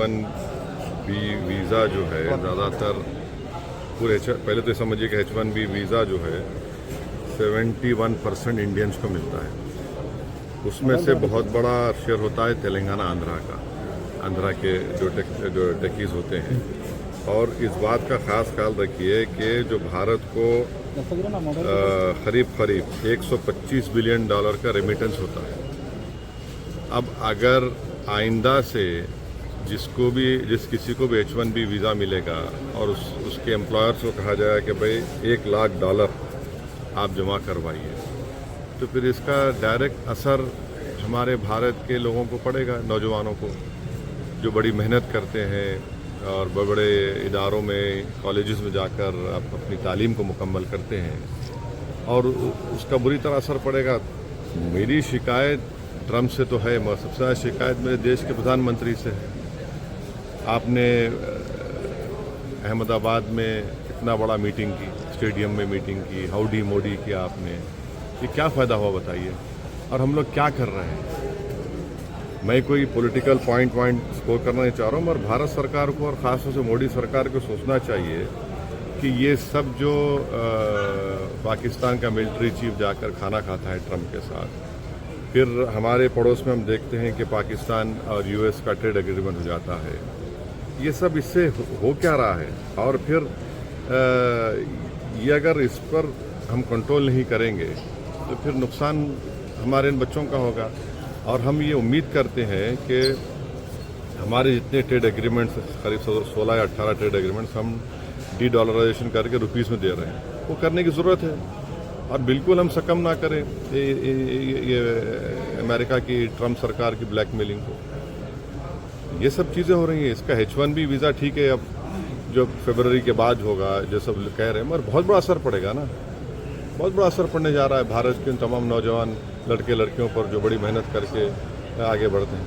H1B visa जो है ज़्यादातर पूरे पहले तो समझिए कि H1B वीज़ा जो है 71% इंडियंस को मिलता है। उसमें से बहुत बड़ा शेयर होता है तेलंगाना आंध्रा के जो टेकीज़ होते हैं। और इस बात का ख़ास ख्याल रखिए कि जो भारत को करीब 125 बिलियन डॉलर का रेमिटेंस होता है। अब अगर आइंदा से जिस किसी को भी H1B वीज़ा मिलेगा और उसके एम्प्लॉयर्स को कहा जाएगा कि भाई $1 लाख आप जमा करवाइए, तो फिर इसका डायरेक्ट असर हमारे भारत के लोगों को पड़ेगा, नौजवानों को जो बड़ी मेहनत करते हैं और बड़े बड़े इदारों में कॉलेजेस में जाकर अपनी तालीम को मुकम्मल करते हैं, और उसका बुरी तरह असर पड़ेगा। मेरी शिकायत ट्रम्प से तो है, मगर सबसे ज़्यादा शिकायत मेरे देश के प्रधानमंत्री से है। आपने अहमदाबाद में इतना बड़ा मीटिंग की, स्टेडियम में मीटिंग की, हाउडी मोडी किया आपने, ये क्या फ़ायदा हुआ बताइए? और हम लोग क्या कर रहे हैं? मैं कोई पॉलिटिकल पॉइंट स्कोर करना नहीं चाह रहा हूँ, मगर भारत सरकार को और ख़ासतौर से मोदी सरकार को सोचना चाहिए कि ये सब जो पाकिस्तान का मिलिट्री चीफ जाकर खाना खाता है ट्रम्प के साथ, फिर हमारे पड़ोस में हम देखते हैं कि पाकिस्तान और यूएस का ट्रेड एग्रीमेंट हो जाता है। ये सब इससे हो क्या रहा है? और फिर ये अगर इस पर हम कंट्रोल नहीं करेंगे तो फिर नुकसान हमारे इन बच्चों का होगा। और हम ये उम्मीद करते हैं कि हमारे जितने ट्रेड एग्रीमेंट्स, करीब 16 या 18 ट्रेड एग्रीमेंट्स हम डी-डॉलराइजेशन करके रुपीस में दे रहे हैं, वो करने की ज़रूरत है। और बिल्कुल हम सकम ना करें ये अमेरिका की ट्रम्प सरकार की ब्लैकमेलिंग को। ये सब चीज़ें हो रही हैं। इसका H1B वीज़ा ठीक है, अब जो फरवरी के बाद होगा जो सब कह रहे हैं, मगर बहुत बड़ा असर पड़ेगा ना, बहुत बड़ा असर पड़ने जा रहा है भारत के तमाम नौजवान लड़के लड़कियों पर जो बड़ी मेहनत करके आगे बढ़ते हैं।